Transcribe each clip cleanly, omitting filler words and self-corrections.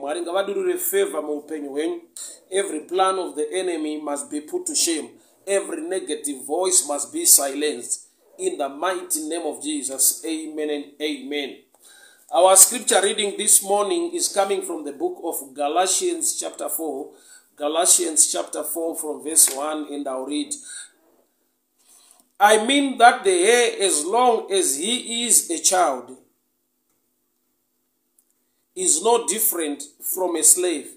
Mwari ngavadurure favor muupenyu hwenyu. Every plan of the enemy must be put to shame. Every negative voice must be silenced. In the mighty name of Jesus. Amen and amen. Our scripture reading this morning is coming from the book of Galatians chapter 4. Galatians chapter 4 from verse 1, and I'll read. I mean that the heir, as long as he is a child, is no different from a slave,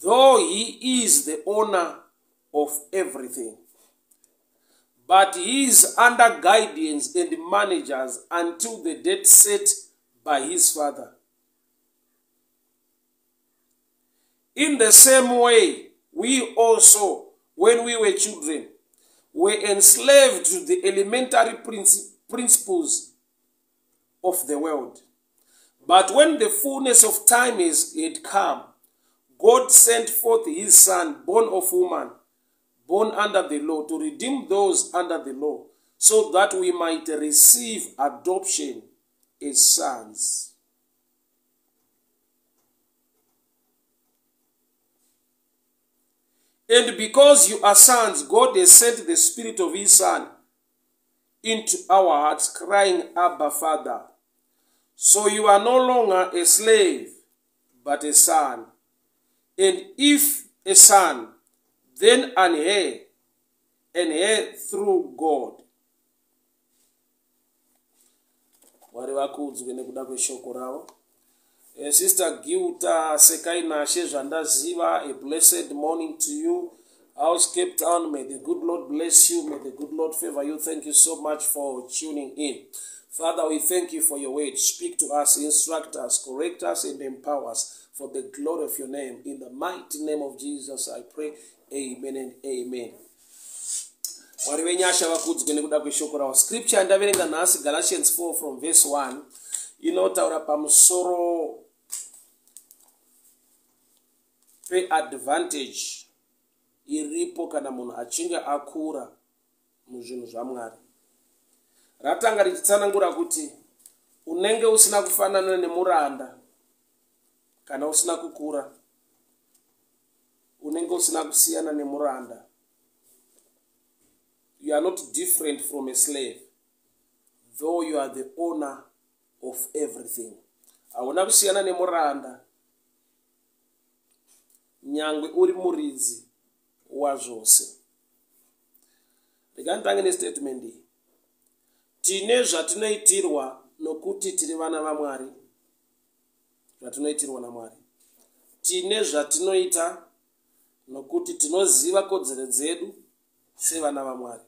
though he is the owner of everything. But he is under guidance and managers until the date set by his father. In the same way, we also, when we were children, were enslaved to the elementary principles of the world. But when the fullness of time had come, God sent forth his Son, born of woman, born under the law, to redeem those under the law, so that we might receive adoption as sons. And because you are sons, God has sent the Spirit of his Son into our hearts, crying, Abba, Father. So you are no longer a slave, but a son. And if a son, then an heir through God. Sister Giuta Sekaina Shezhandaziva, a blessed morning to you. House Cape Town, may the good Lord bless you. May the good Lord favor you. Thank you so much for tuning in. Father, we thank you for your word. Speak to us, instruct us, correct us, and empower us for the glory of your name. In the mighty name of Jesus, I pray. Amen and amen. Scripture and Galatians 4 from verse 1. Inotaura pamusoro pe advantage iripo kana munhu achinge akura muzvinhu zvaMwari. Ratanga richitsanangura kuti unenge usina kufanana nemuranda kana usina kukura, unenge usina kusiyana nemuranda. You are not different from a slave, though you are the owner of everything. Hauna kusiyana nemuranda, nyangwe uri muridzi wazvose. Ndikantange nestatement iyi. Tine zvatinoitirwa nokuti tiri vana vaMwari. Zvatinoitirwa naMwari. Tine zvatinoita nokuti tinoziva kodzero dzedu sevana vaMwari.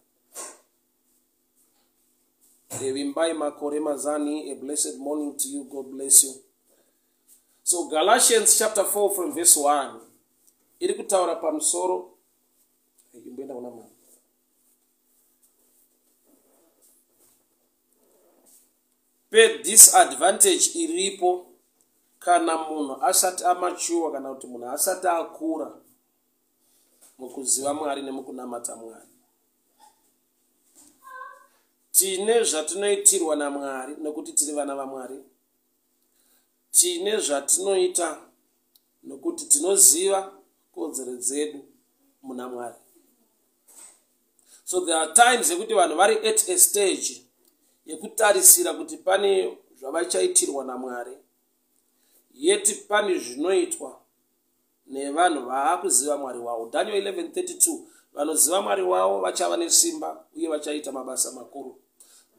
Evimbai makore mazani, a blessed morning to you. God bless you. So Galatians chapter 4 from verse 1. Iri kutaura pamusoro. Pe disadvantage iripo kana munhu asati amachuwa kana kuti munhu asati akura mukuziva Mwari nemukunamata Mwari. Tine zvatinoitirwa naMwari nokuti tiri vana vaMwari. Tine zvatinoita nokuti tinoziva kodzero dzedu muna Mwari. So there are times yekuti vanhu vari at a stage yekutarisira kuti pane zvavachaitirwa naMwari, yeti pane zvinoitwa nevanhu vaakuziva Mwari wavo. Daniel 11:32, vanoziva Mwari wavo vachava nesimba uye vachaita mabasa makuru.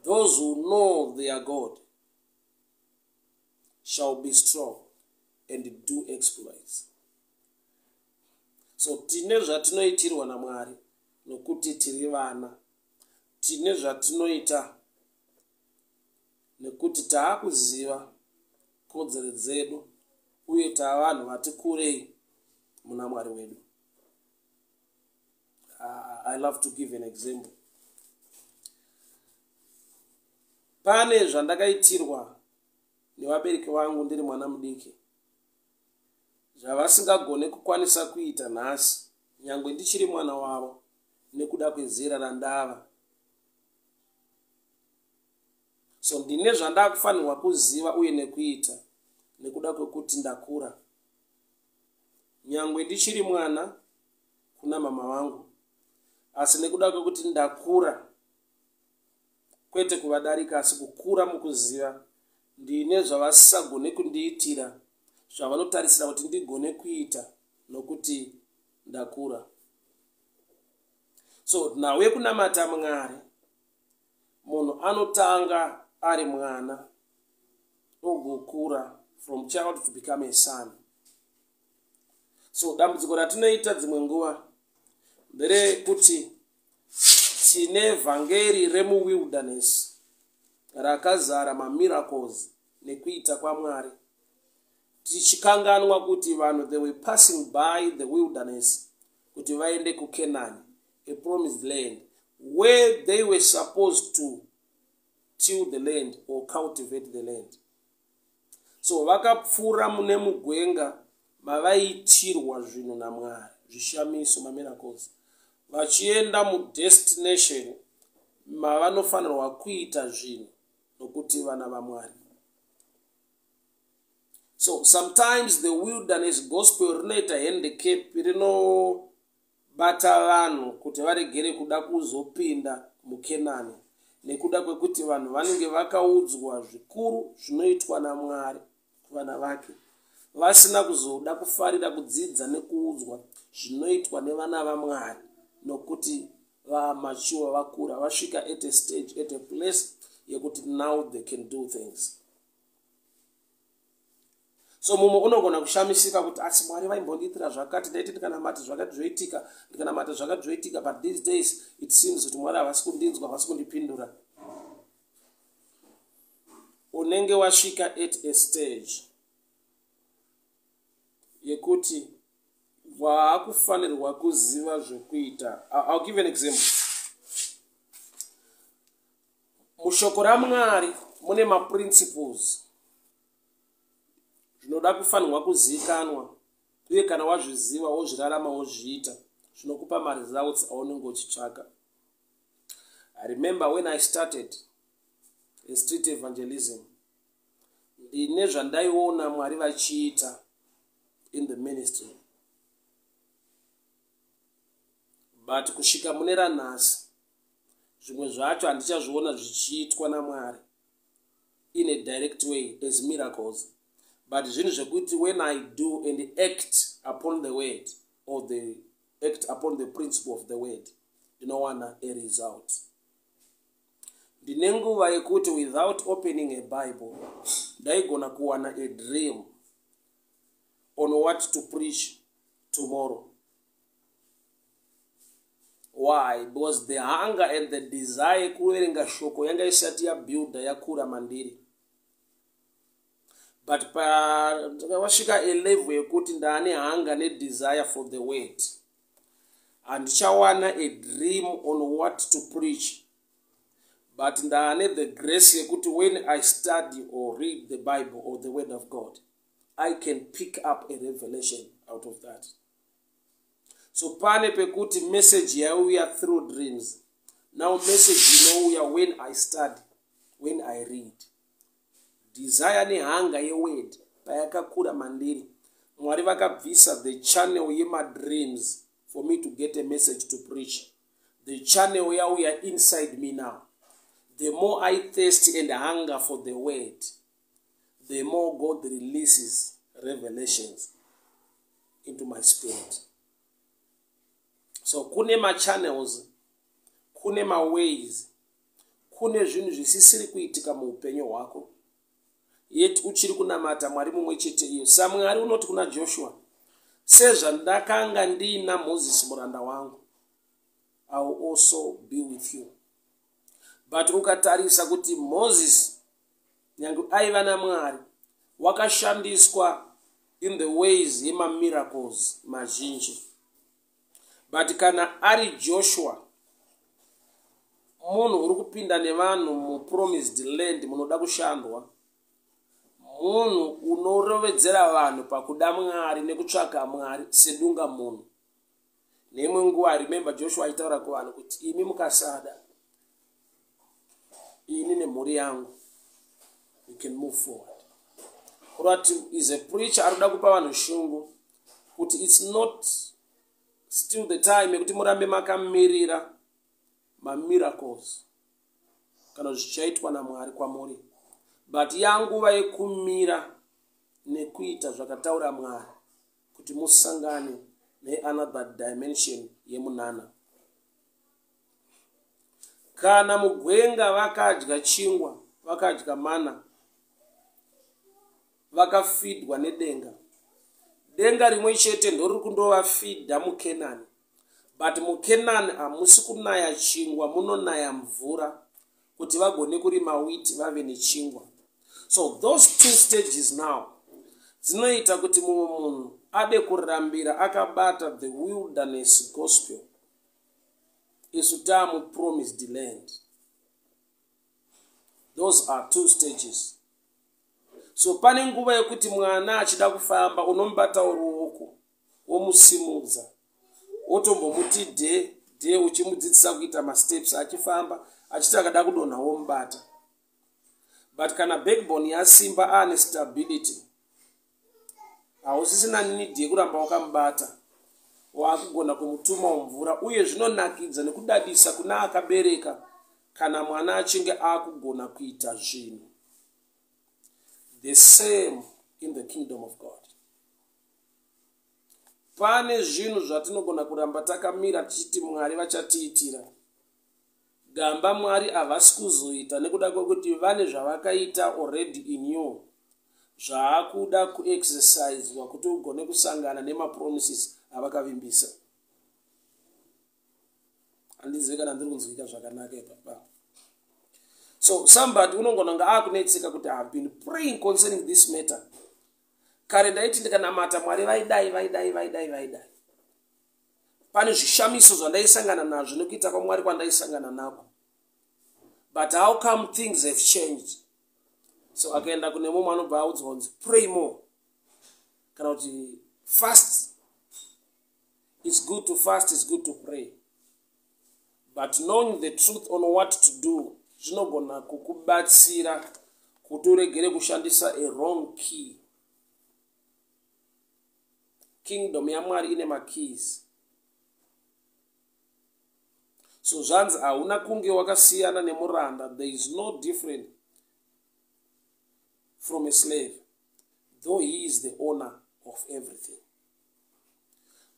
Those who know their God shall be strong and do exploits. So tine zvatinoitirwa naMwari nokuti tiri vana. Tine zvatinoita nekuti taakuziva kodzero dzedu uye taavanhu vati kurei muna Mwari wedu. I love to give an example. Pane zvandakaitirwa nevabereki vangu ndiri mwana mudiki, zvavasingagone kukwanisa kuita nhasi nyangwe ndichiri mwana wavo nekuda kwezera randava. So ndine zvandakufanirwa kuziva uye nekuita nekuda kwekuti ndakura nyangwe ndichiri mwana kuna mama vangu, asi nekuda kwekuti ndakura, kwete kuvadarika asi kukura mukuziva, ndine zvavasisagone kundiitira zvavanotarisira kuti ndigone kuita nokuti ndakura. So nawe kunamata Mwari, munhu anotanga ari mwana ogokura, from child to become a son. So dambudziko ratinoita dzimwe nguva nderekuti tine vhangeri remuwilderness rakazara mamiracles nekuita kwaMwari, tichikanganwa kuti vanhu they were passing by the wilderness kuti vaende kuCanaan, a promised land, where they were supposed to till the land or cultivate the land. So vakapfuura mune mugwenga mavaitirwa zvinhu naMwari, zvishamiso, mamiracles, vachienda mudestination mavanofanirwa kuita zvinhu nokuti vana vaMwari. So sometimes the wilderness gospel rinoita handicap rinobata vanhu kuti varegere kuda kuzopinda muCanaan, nekuda kwekuti vanhu vanenge vakaudzwa zvikuru zvinoitwa naMwari kuvana vake, vasina kuzoda kufarira kudzidza nekuudzwa zvinoitwa nevana vaMwari, nokuti vamachiwa vakura, vasvika at a stage, at a place yekuti now they can do things. So mumwe unogona kushamisika kuti asi Mwari vaimbondiitira zvakati, ndaiti ndikanamata zvakati zvoitika, ndikanamata zvakati zvoitika, but these days it seems kuti Mwari havasi kundinzwa, havasi kundipindura. Unenge wasvika at a stage yekuti waakufanirwa kuziva zvekuita. I'll give an example. Mushoko raMwari mune maprinciples zvinoda kufanirwa kuzivikanwa, uye kana wazviziva wozvirarama wozviita, zvinokupa maresults aunenge uchitsvaka. I remember when I started a street evangelism, ndine zvandaiona Mwari vachiita in the ministry, but kusvika mune ranhasi zvimwe zvacho handichazviona zvichiitwa naMwari in a direct way as miracles, but zvinhu zvekuti when I do and act upon the word, or the act upon the principle of the word, ndinowana a result. Ndine nguva yekuti without opening a Bible ndaigona kuwana a dream on what to preach tomorrow. Why? Because the hunger and the desire kuverenga shoko yanga isati yabuilda yakura mandiri. But wasvika a level yekuti ndane hunger ne desire for the word, handichawana a dream on what to preach, but ndane the grace yekuti when I study or read the Bible or the word of God, I can pick up a revelation out of that. So pane pekuti message yauya through dreams, now message inouya when I study, when I read. Desire ne hunger ye word payakakura mandiri, Mwari vakabvisa the channel yema dreams for me to get a message to preach. The channel yauya inside me now. The more I thirst and hunger for the word, the more God releases revelations into my spirit. So kune ma channels, kune ma ways, kune zvinhu zvisisiri kuitika muupenyu hwako, yet uchiri kunamata Mwari mumwe chete iyo. SaMwari unoti kuna Joshua, sezvandakanga ndina Moses muranda wangu, I will also be with you. But ukatarisa kuti Moses nyangu aiva naMwari, wakashandiswa in the ways yema miracles mazhinji. But kana ari Joshua, munhu uri kupinda nevanhu mu promised land munoda kushandwa, munhu unorovedzera vanhu pakuda Mwari nekutsvaka Mwari sedunga munhu. Nemwe nguva, remember Joshua aitaura kuvanhu kuti imi mukasada, ini nemhuri yangu, you can move forward. Kurati is a preacher aruda kupa vanhu shungu kuti it's not still the time yekuti murambe makamirira mamiracles kana zvichaitwa naMwari kwamuri, but yanguva yekumira nekuita zvakataura Mwari kuti musangane neanother dimension yemunana. Kana mugwenga vakadya chingwa, vakadya mana, vakafidwa nedenga, denga rimwe chete ndoriri kundovafidha muKenani, but muKenani hamusi kunaya chingwa, munonaya mvura kuti vagone kurima wheat vave nechingwa. So those two stages now dzinoita kuti mumwe munhu ade kurambira akabata the wilderness gospel isu tamu promised land. Those are two stages. So pane nguva yekuti mwana achida kufamba unomubata ruoko womusimudza wotombomuti de uchimudzidzisa kuita masteps achifamba achiti akada kudonha womubata. But kana backbone yasimba ane stability, hausisina need yekuramba wakamubata, wakugona kumutuma mumvura. Uye zvinonakidza nekudadisa kuna akabereka kana mwana achinge akugona kuita zvinhu. The same in the kingdom of God. Pane zvinhu zvatinogona kuramba takamira tichiti Mwari vachatiitira, gamba Mwari havasi kuzoita nekuda kwekuti vane zvavakaita already in you, zvaakuda kuexercise kuti ugone kusangana nemapromises avakavimbisa. Handizivi kana ndiri kunzwika zvakanaka ipapa. So somebody unongona nga akunetseka kuti I have been praying concerning this matter. Kare ndaiti ndikanamata Mwari vaidai. Pane zvishamiso zvandaisangana nazvo nekuita kwaMwari kwandaisangana nako. But how come things have changed? So akaenda kune mumwe anobva audzwa kunzi pray more. Kana kuti fast. It's good to fast, it's good to pray. But knowing the truth on what to do zvinogona kukubatsira kuti uregere kushandisa a wrong key. Kingdom yaMwari ine makeys. So zvanzi hauna kunge wakasiyana nemuranda. There is no different from a slave, though he is the owner of everything.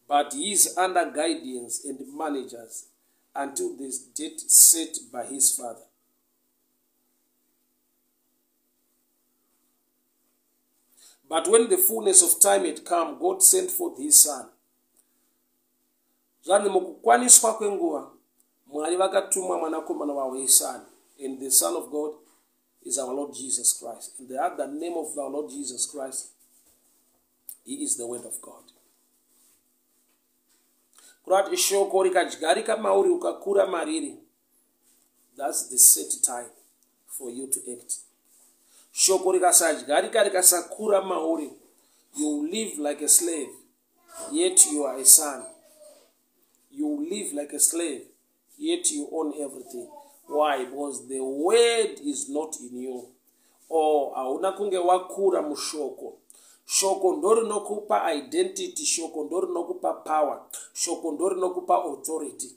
But he is under guidance and managers until this date set by his father. But when the fullness of time had come, God sent forth his son. Zvanzi mukukwaniswa kwenguva Mwari vakatuma mwanakomana wawe son, and the Son of God is our Lord Jesus Christ. And the other name of our Lord Jesus Christ, he is the Word of God. Kurati shoko rikadyarika mauri ukakura mariri, that's the set time for you to act. Shoko rikasadyarika rikasakura mauri, you live like a slave, yet you are a son. You live like a slave, yet you own everything. Why? Because the word is not in you. Or hauna kunge wakura mushoko. Shoko ndori nokupa identity, shoko ndori nokupa power, shoko ndori nokupa authority.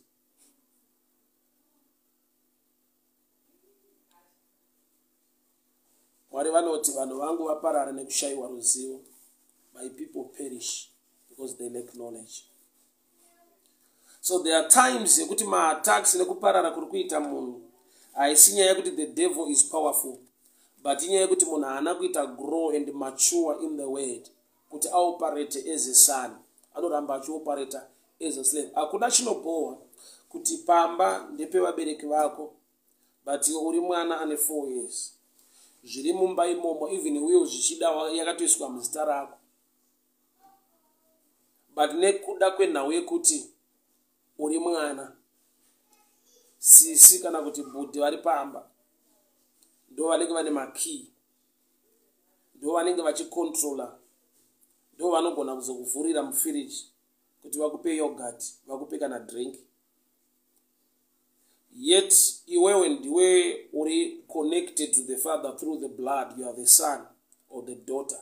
Mwari vanoti vanhu vangu vaparara nekushayiwa ruzivo. My people perish because they lack knowledge. So there are times yekuti ma-attacks nekuparara kuri kuita munhu haisi nyaya yekuti the devil is powerful, but inyaya yekuti munhu haana kuita grow and mature in the word kuti aoperate as a son, anoramba achioperate as a slave. Hakuna chinobohwa kuti pamba ndepevabereki vako, but iwe uri mwana ane 4 years. Zviri mumba imomo, even iwewo zvichida yakatoiswa muzita rako. But nekuda kwenhau yekuti uri mwana, sisi kana kuti bhudhi vari pamba ndo vanenge vane makey, ndo vanenge vachicontrola, ndo vanogona kuzokuvhurira mufiriji kuti vakupe yogurt, vakupe kana drink. Yet iwewe ndiwe uri connected to the father through the blood, you are the son or the daughter.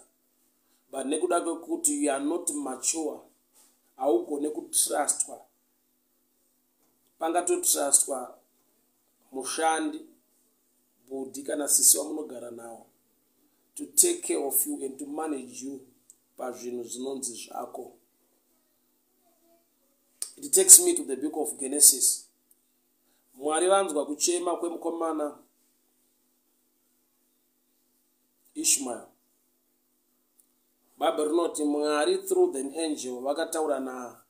But nekuda kwekuti you are not mature haugone kutrustwa. Pangatotrustwa mushandi, budi kana sisi wamunogara nawo, to take care of you and to manage you pazvinhu zvinonzi zvako. It takes me to the book of Genesis. Mwari vanzwa kuchema kwemukomana Ishmael. Bible rinoti Mwari through an angel vakataura na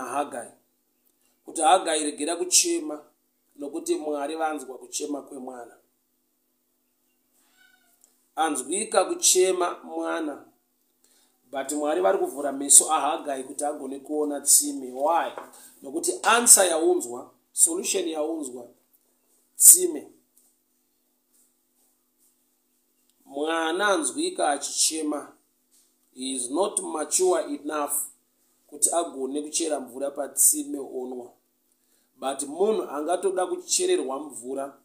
Hagai kuti Hagai regera kuchema nokuti Mwari vanzwa kuchema kwemwana. Anzwika kuchema mwana, but Mwari vari kuvhura meso aHagai kuti agone kuona tsime. Why? Nokuti answer yaunzwa, solution yaunzwa, tsime. Mwana anzwika achichema, he is not mature enough kuti agone kuchera mvura patsime onwa. But munhu angatoda kuchererwa mvura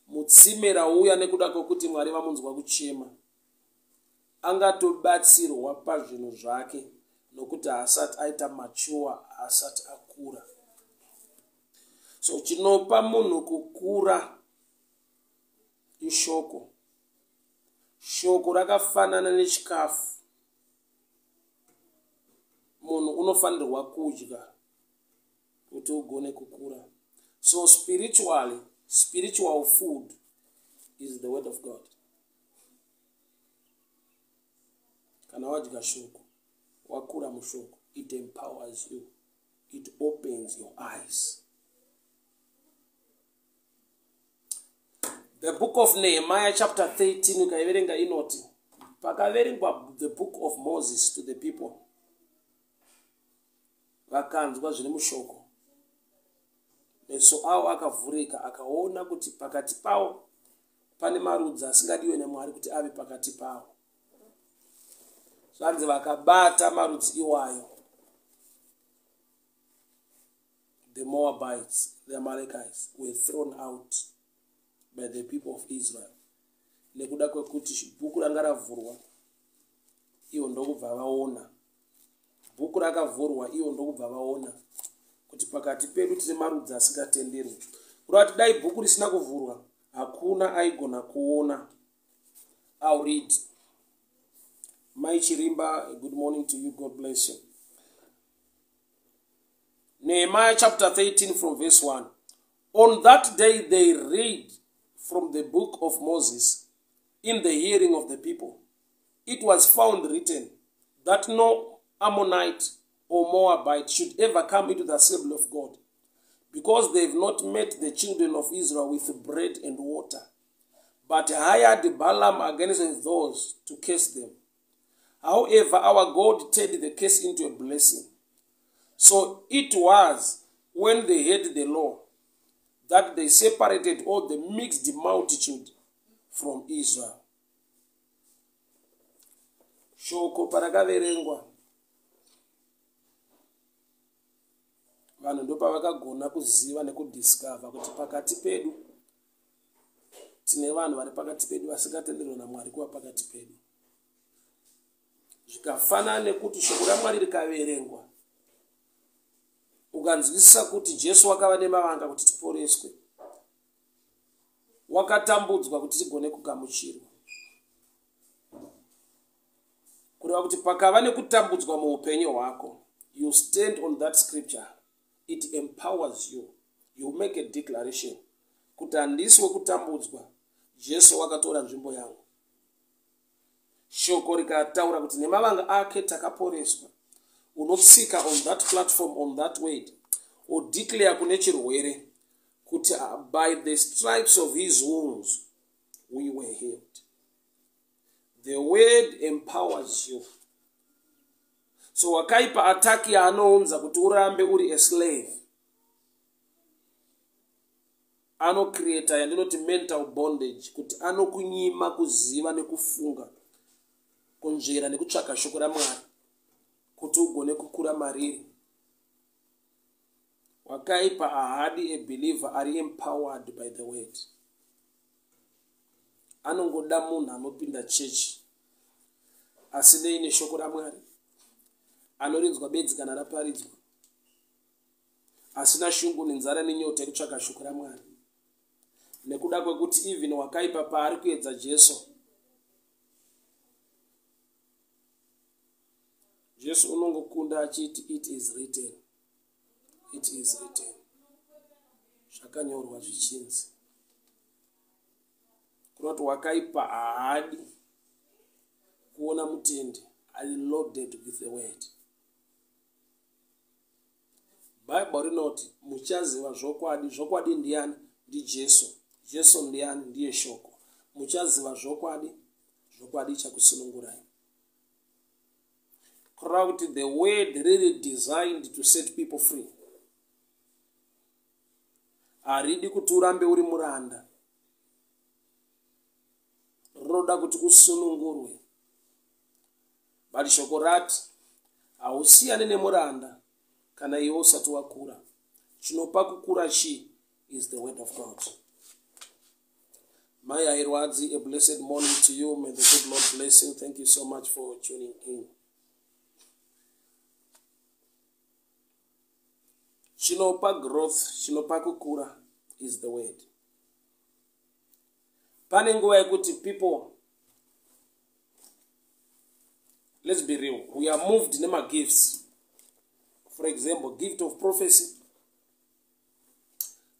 mutsime rauya nekuda kwekuti Mwari vamunzwa kuchema, angatobatsirwa pazvinhu zvake nokuti asati aita mature, asati akura. So chinopa munhu kukura ishoko. Shoko rakafanana nechikafu. Munhu unofanirwa kudya kuti ugone kukura. So spiritual food is the word of God. Kana wadya shoko, wakura mushoko, it empowers you. It opens your eyes. The book of Nehemiah chapter 13, ukaiverenga inoti, pakaverengwa the book of Moses to the people, vakanzwa zviri mushoko, meso avo akavhurika, akaona kuti pakati pavo pane marudzi asingadiwe naMwari kuti ave pakati pavo. Zvanzi vakabata marudzi iwayo, the Moabites, the Amalekites were thrown out by the people of Israel. Nekuda kwekuti bhuku ranga ravhurwa, ivo ndokubva vaona. Bhuku rakavhurwa, ivo ndokubva vaona kuti pakati pedu tine marudzi asingatenderwi. Kurati dai bhuku risina kuvhurwa, hakuna aigona kuona. I'll read. Mai Chirimba, good morning to you. God bless you. Nehemiah chapter 13 from verse 1. On that day they read from the book of Moses in the hearing of the people. It was found written that no Ammonite or Moabite should ever come into the assembly of God, because they have not met the children of Israel with bread and water, but hired Balaam against those to curse them. However, our God turned the curse into a blessing. So it was when they heard the law that they separated all the mixed multitude from Israel. Shoko parakaverengwa, vanhu ndopa vakagona kuziva nekudiscover kuti pakati pedu tine vanhu vari pakati pedu vasingatenderwi naMwari kuva pakati pedu. Zvikafanana nekuti shoko raMwari rikaverengwa, ukanzwisisa kuti Jesu wakava nemavanga kuti tiporeswe, wakatambudzwa kuti tigone kugamuchirwa, kureva kuti pakava nekutambudzwa muupenyu hwako, you stand on that scripture, it empowers you. You make a declaration kuti handisi wekutambudzwa, Jesu wakatora nzvimbo yangu. Shoko rikataura kuti nemavanga ake takaporeswa. Unotsika on that platform, on that word, or declare kune chirwere kuti by the stripes of his wounds we were healed. The word empowers you. So wakaipa ataki anounza kuti urambe uri a slave, ano creator yandinoti mental bondage, kuti anokunyima kuziva nekufunga kunjera nekutsvaka shoko raMwari kuti ugone kukura mariri. Wakaipa ahadi a believer ari empowered by the word. Anongoda munhu anopinda chechi asine ine shoko raMwari, anorinzwa bedzi kana raparidzwa, asina shungu nenzara nenyota yekutsvaka shoko raMwari, nekuda kwekuti even wakaipa paari kuedza Jesu, Jesu unongokunda achiti it is written, it is written. Zvakanyorwa zvichinzi. Kunoti wakaipa haadi kuona mutende ari loaded with the word. Bible rinoti muchaziva zvokwadi. Zvokwadi ndiani? NdiJesu. Jesu ndiani? Ndiye shoko. Muchaziva zvokwadi. Zvokwadi chakusunungurai. Kureva kuti the word really designed to set people free. Haridi kuti urambe uri muranda. Rinoda kuti usunungurwe. Bali shoko rati hausiyane nemuranda kana iwe usati wakura. Chinopa kukura chi is the word of God. My Airwadzi, a blessed morning to you. May the good Lord bless you. Thank you so much for tuning in. Chinopa growth, chinopa kukura is the word. Pane nguva yekuti people, let's be real, we are moved nema gifts. For example, gift of prophecy,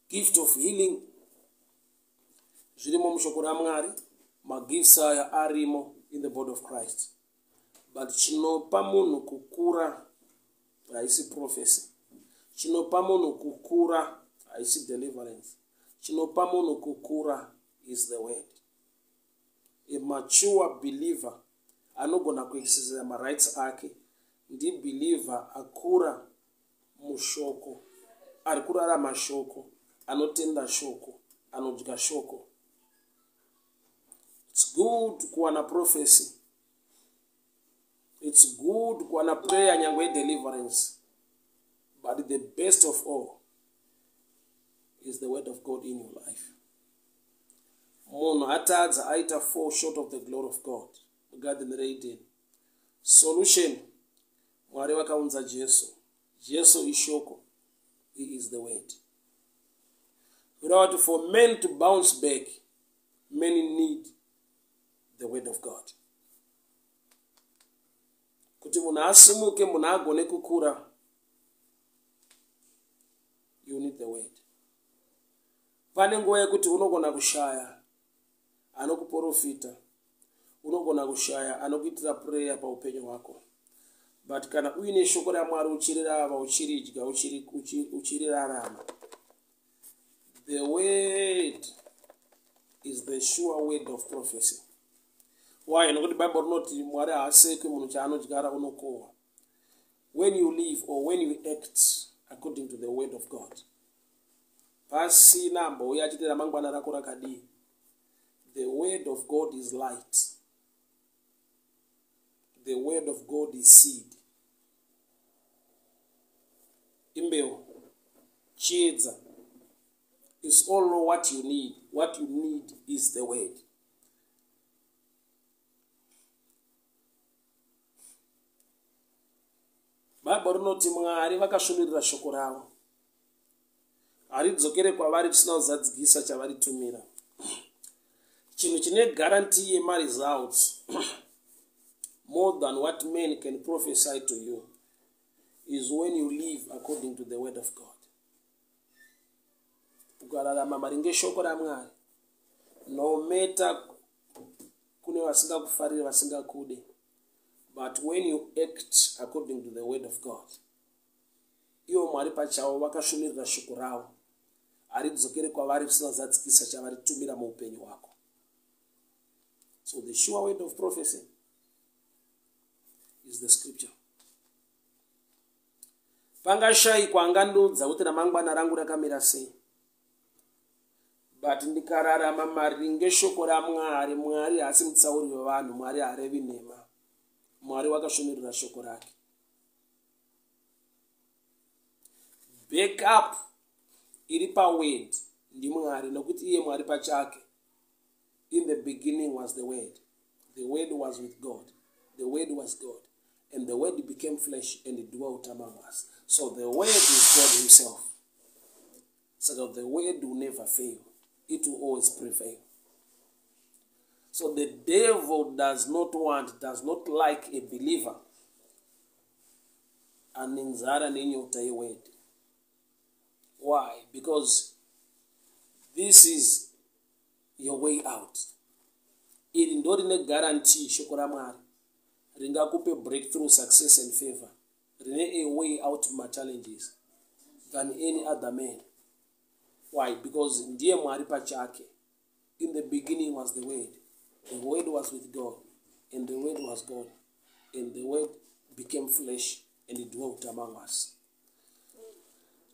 gift of healing, zvirimo mushoko raMwari, magifts aya arimo in the body of Christ. But chinopa munhu kukura haisi prophecy. Chinopa munhu kukura haisi deliverance. Chinopa munhu kukura is the word. A mature believer anogona kuexercise marights ake ndi believer akura mushoko, ari kurarama shoko, anotenda shoko, anodya shoko. It's good kuwana prophecy. It's good kuwana prayer nyangwe deliverance. But the best of all is the word of God in your life. Munhu atadza aita fall short of the glory of God. Garden Raiden. Solution. Mwari vakaunza Jesu. Jesu ishoko. He is the word. Without for men to bounce back, many need the word of God. Kuti munhu asimuke, munhu agone kukura, you need the word. Pane nguva yekuti unogona kushaya anokuprofita, unogona kushaya anokuitira prayer paupenyu hwako. But kana uine shoko raMwari uchirirava, uchiridya, uchirirarama, the word is the sure word of prophecy. Why? Nokuti Bible rinoti Mwari haaseki munhu chaanodyara unokohwa. When you live or when you act according to the word of God, pasina mbouya achiti ramangwana rako rakadii. The word of God is light. The word of God is seed. Imbeo, chiedza, is all what you need. What you need is the word. Bible rinoti Mwari vakasvinurira shoko ravo. Haridzokere kwavari risina kuzadzigisa chavaritumira. Chinhu chine guarantee yema results more than what men can prophesy to you is when you live according to the word of God. Ukararama maringe shoko raMwari, no matter kune vasingakufariri vasingakude, but when you act according to the word of God, ivo Mwari pachavo vakasvinurira shoko ravo, haridzokere kwavari risina kuzadzikisa chavaritumira muupenyu hwako. So the sure word of prophecy is the scripture. Pangashayikwa angandudza kuti ramangwana rangu rakamira sei. But ndikararama maringe shoko raMwari, Mwari haasi mutsauri wevanhu, Mwari harevi nhema. Mwari wakasvinurira shoko rake. Backup iri paword ndiMwari, nokuti iye Mwari pachake. In the beginning was the word. The word was with God. The word was God. and the word became flesh and dwelt among us. So the word is God himself. So that the word will never fail. It will always prevail. So the devil does not like a believer anenzara nenyota yeword. Why? Because this is your way out. Ili ndo rine guarantee shoko la Mwari ringakupe breakthrough, success and favor. Rine a way out my challenges than any other man. Why? Because ndiye Mwari pachake. In the beginning was the word. The word was with God, and the word was God, and the word became flesh and it dwelt among us.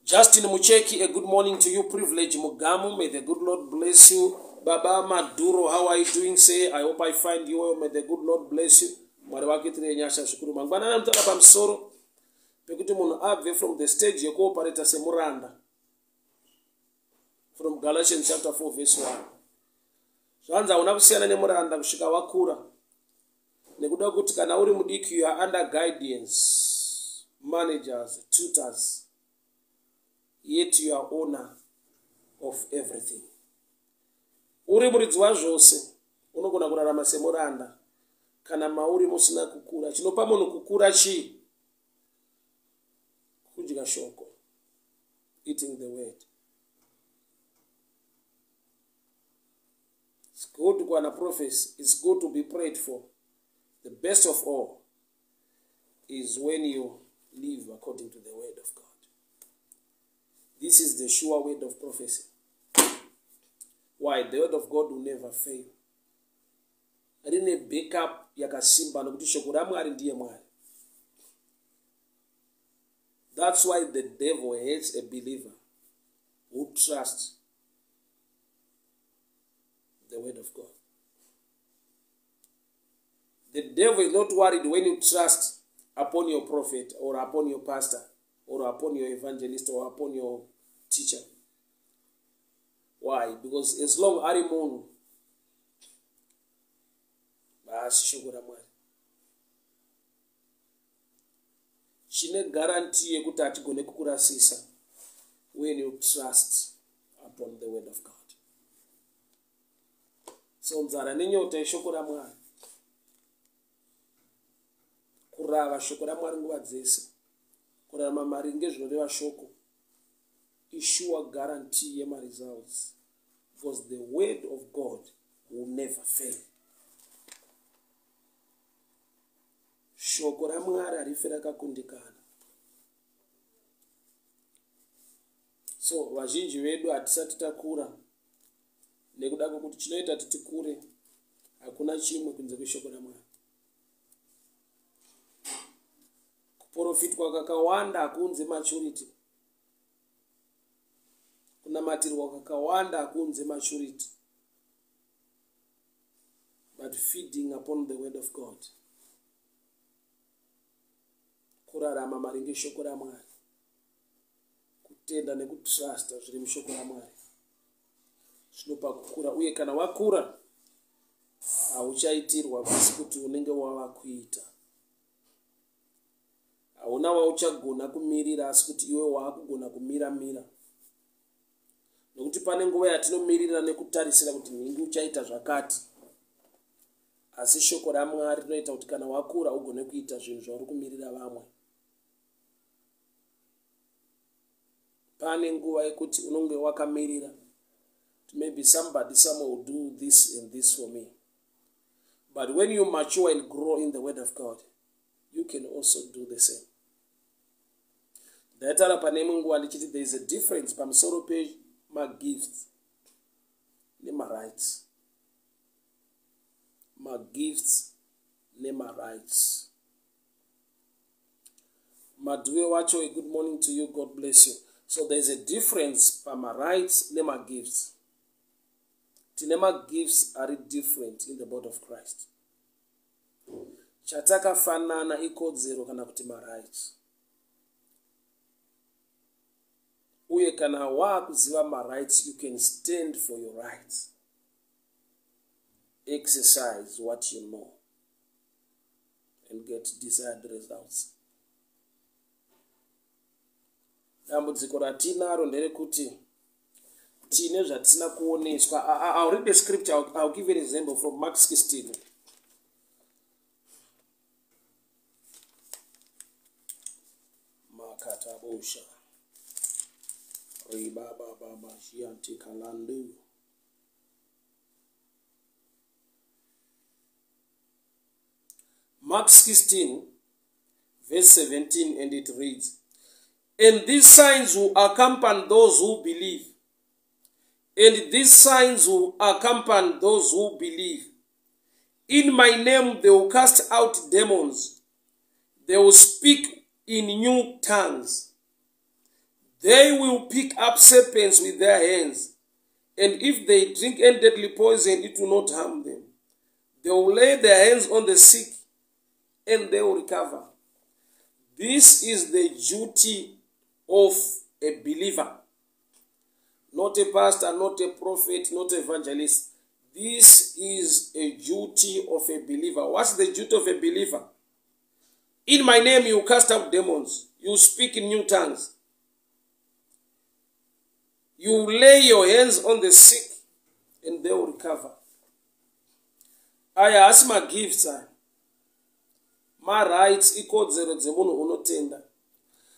Justin Mucheki, a good morning to you. Privilege Mugamu, may the good Lord bless you. Baba Maduro, how are you doing? Say, I hope I find you well. May the good Lord bless you. Mwariwakitire nyasha shukuru mangwana na mtala pamsoro. Pekuti munu ave from the stage yoko operator semuranda. From Galatians chapter 4 verse 1. Zvanza unakusiyana nemuranda kusvika wakura. Nekuda kuti kana uri mudiki you are under guidance, managers, tutors. Yet you are owner of everything. Uri muridzi wazvose unogona kurarama semuranda kana mauri musina kukura. Chinopa munhu kukura chii? Kudya shoko, eating the word. It's good to go on a prophecy. It's good to be prayed for. The best of all is when you live according to the word of God. This is the sure word of prophecy. Why? The word of God will never fail. Rine backup yakasimba nokuti shoko raMwari ndiye Mwari. That's why the devil hates a believer who trusts the word of God. The devil is not worried when you trust upon your prophet or upon your pastor or upon your evangelist or upon your teacher. Why? Because as long as munhu basi shoko raMwari chine guarantee yekuti hatigone kukurasisa when you trust upon the word of God. So nzara nenyota yeshoko raMwari, kurava shoko raMwari nguva dzese, kurarama maringe zvinoreva shoko, is sure guarantee yema results, because the word of God will never fail. Shoko raMwari harifi rakakundikana. So vazhinji vedu hatisati takura nekuda kwokuti chinoita kuti tikure hakuna chimwe kunze kweshoko raMwari. Kuprofitwa kakawanda hakunze maturity. Kunamatirwa kakawanda hakunze maturity. But feeding upon the word of God. Kurarama maringe shoko raMwari. Kutenda nekutrust zviri mushoko raMwari. Zvinopa kukura, uye kana wakura hauchaitirwa basi kuti unenge wava kuita. Hauna wauchagona kumirira asi kuti iwe waakugona kumira. Nokuti pane nguva yatinomirira nekutarisira kuti ningi uchaita zvakati. Asi shoko raMwari rinoita kuti kana wakura ugone kuita zvinhu zvauri kumirira vamwe. Pane nguva yekuti unonge wakamirira. Maybe somebody will do this and this for me. But when you mature and grow in the word of God, you can also do the same. There is a difference from solo page, my gifts, my rights. My gifts, my rights. Madwe Wacho, a good morning to you. God bless you. So there is a difference from my rights, my gifts. Tinema gifts are different in the body of Christ. Chataka fanana ikodzero kana kuti rights. Uye kana wakuziva rights, you can stand for your rights. Exercise what you know. and get desired results. Dambudziko ratinaro nderekuti tine zvatisina kuoneswa. I'll read the scripture. I'll give you an example from Mark 16. Makatabosha. Ribaba baba shianti kalandu. Mark 16, verse 17, and it reads, "And these signs will accompany those who believe. And these signs will accompany those who believe. In my name they will cast out demons. They will speak in new tongues. They will pick up serpents with their hands. And if they drink any deadly poison, it will not harm them. They will lay their hands on the sick, and they will recover." This is the duty of a believer. Not a pastor, not a prophet, not an evangelist. This is a duty of a believer. What's the duty of a believer? In my name you cast out demons. You speak in new tongues. You lay your hands on the sick and they will recover. Aya asi magifts ma rights ikodzero dzemunhu unotenda.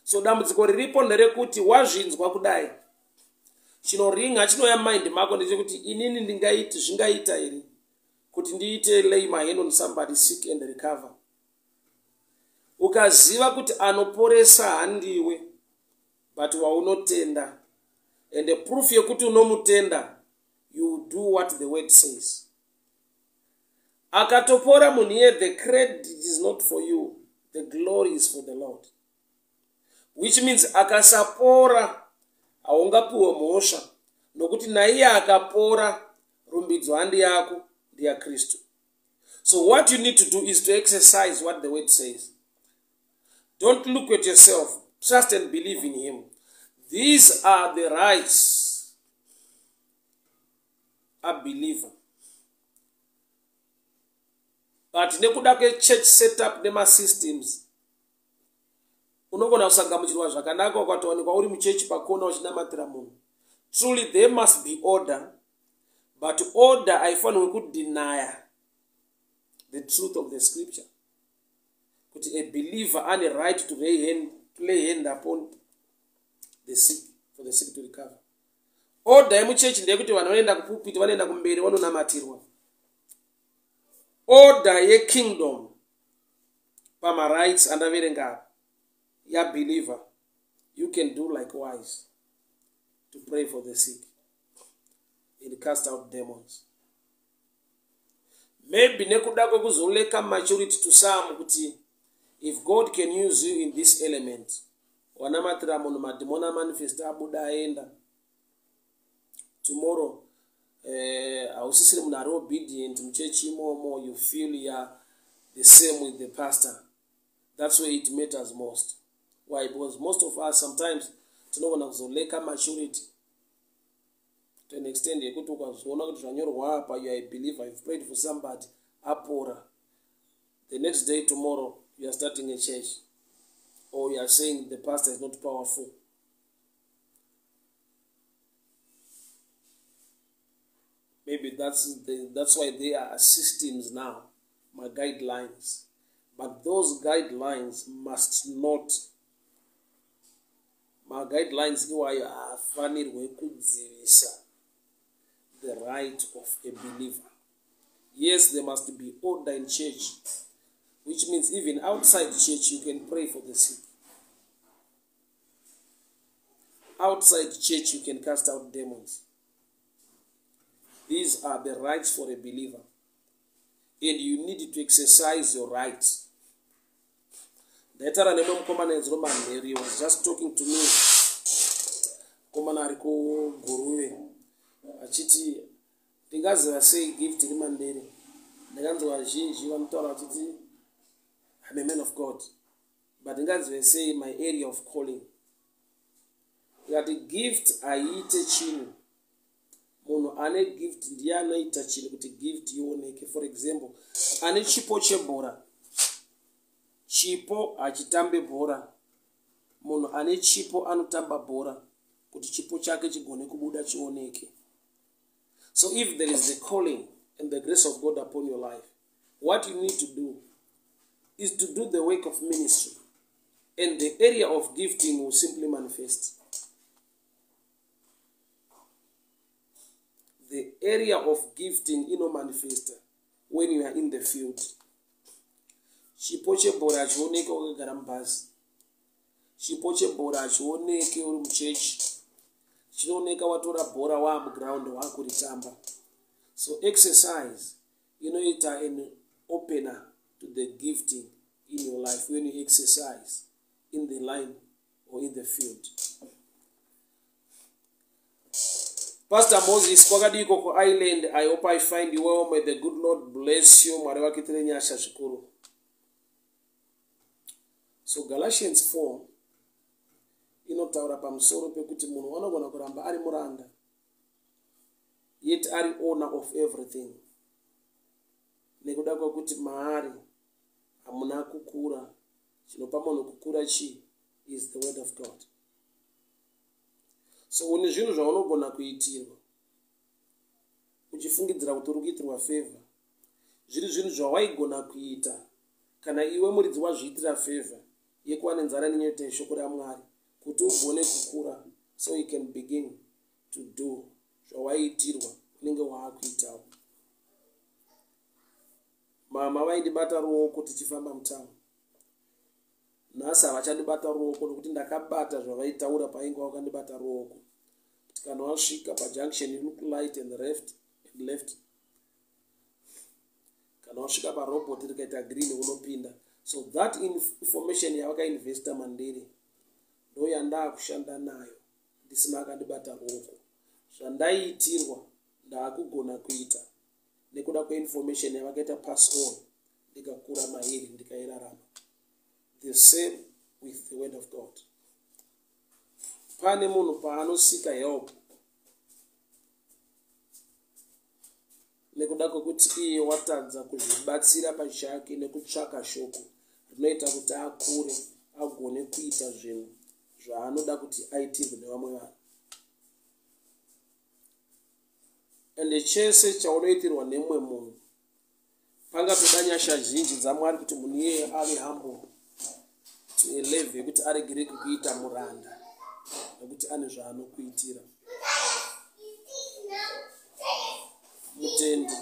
So dambudziko riripo nderekuti wazvinzwa kudai chinoringa chinoya mind mako ndechekuti inini ndingaiti zvingaita here kuti ndiite lay my hand on somebody sick and recover. Ukaziva kuti anoporesa handiwe but waunotenda, and the proof yekuti unomutenda, you do what the word says. Akatopora munhu iye, the credit is not for you, the glory is for the Lord. Which means akasapora haungapiwe mhosva, nokuti naiye akapora rumbidzo handi yako ndiya Kristu. So what you need to do is to exercise what the word says. Don't look at yourself, trust and believe in him. These are the rights a believer. But nekuda ke church setup nema systems, unogona kusangamuchirwa zvakanaka ukatowanikwa uri muchechi pakona uchinamatira munhu. Truly there must be order, but order haifanirwi kudeny the truth of the scripture. Kuti a believer ane right to lay hand upon the sick, for the sick to recover. Order yemuchechi ndeyekuti vanhu vanoenda kupulpit, vanoenda kumberi, vanonamatirwa. Order ye kingdom pama rights andaverenga ya believer, you can do likewise to pray for the sick and cast out demons. Maybe nekuda kwekuzoleka maturity to some kuti if God can use you in this element, wanamatira munhu mademona manifesta abuda aenda tomorrow, hausisiri munhu ari obedient muchechi imomo, you feel you are the same with the pastor. That's where it matters most. Why? Because most of us sometimes tinogona kuzoleka maturity to an extent yekuti ukazoona kuti zvanyorwa apa, you are a believer, you've prayed for somebody, apora, the next day tomorrow you are starting a church, or you are saying the pastor is not powerful. Maybe that's why there are systems now, my guidelines. But those guidelines must not, my guidelines iwayo afanirwe kudzivisa the right of a believer. Yes, there must be order in church, which means even outside church you can pray for the sick. Outside church you can cast out demons. These are the rights for a believer. And you need to exercise your rights. He was just talking to me. Achiti, ndingaziva sei gift iri mandere. Ndakanzwa vazhinji vanotaura vachiti I'm a man of God. But ndingaziva sei my area of calling. Ngati gift aiite chinhu. Munhu ane gift ndiye anoita chinhu kuti gift ioneke. For example, ane chipo chebhora chipo hachitambe bhora. Munhu ane chipo anotamba bhora kuti chipo chake chigone kubuda chioneke. So if there is the calling and the grace of God upon your life, what you need to do is to do the work of ministry, and the area of gifting will simply manifest. The area of gifting manifest when you are in the field. Chipo chebhora hachioneke wakagara mubhazi. Chipo chebhora hachioneke uri muchechi. Chinooneka watora bhora waamuground waakuritamba. So exercise inoita an opener to the gifting in your life when you exercise in the line or in the field. Pastor Moses, kwakadiko ku island. I hope I find you well. May the good Lord bless you. Mwari wakuitire nyasha zvikuru. So Galatians 4 inotaura pamusoro pekuti munhu anogona kuramba ari muranda yet ari owner of everything. Nekuda kwekuti maari hamuna kukura. Chinopa munhu kukura is the word of God. So une zvinhu zvaunogona kuitirwa uchifungidzira kuti uri kuitirwa favor, zviri zvinhu zvawaigona kuita kana iwe muridzi wazviitira favor yekuva nenzara nenyota yeshoko raMwari kuti ugone kukura, so you can begin to do zvawaiitirwa unenge waakuitawo. Mama vaindibata ruoko tichifamba mutauni. Nhasi havachandibata ruoko nokuti ndakabata zvavaitaura painge wakandibata ruoko. Kuti kana wasvika pajunction you look right and left. Kana wasvika parobot rikaita green unopinda. So that information yavakainvesta mandiri ndo yandakushanda nayo ndisina akandibata ruoko. Zvandaiitirwa ndaakugona kuita nekuda kweinformation yavakaita pass on ndikakura mairi ndikairarama. The same with the word of God. Pane munhu paanosika help nekuda kwekuti iye watadza kuzvibatsira pachake nekutsvaka shoko rinoita kuti akure agone kuita zvinhu zvaanoda kuti aitirwe nevamwe vanhu. Ende chese chaunoitirwa nemwe munhu pangatoda nyasha zhinji dzaMwari kuti munhu iyeye ave humble to a level yekuti aregere kukuita muranda nekuti ane zvaanokuitira. Mutendi,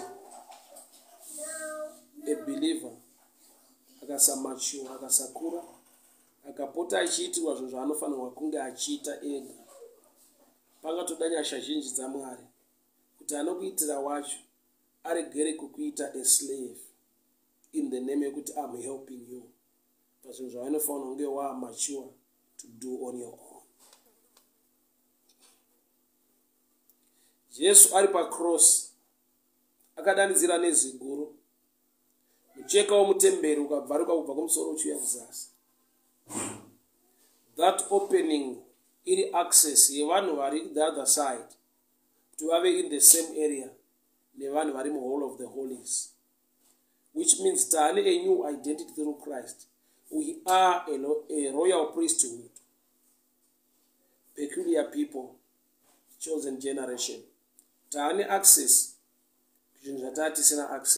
a believer, akasamachura, akasakura, akapota achiitirwa zvinhu zvaanofanirwa kunge achiita ega, pangatoda nyasha zhinji dzaMwari kuti anokuitira wacho aregere kukuita a slave in the name yekuti I'm helping you. Pazvinhu zvavanofanira kunge mature to do on your own. Jesu ari pacross akadanidzira neziguru. Mucheka womutemberi ukabvaruka kubva kumusoro uchiuya kuzasi. That opening iri access yevanhu vari the other side kuti vave in the same area nevanhu vari muhall of the holies, which means taane a new identity through Christ. We are a royal priesthood, peculiar people, chosen generation. Taane access kuzvinhu zvatatisina access.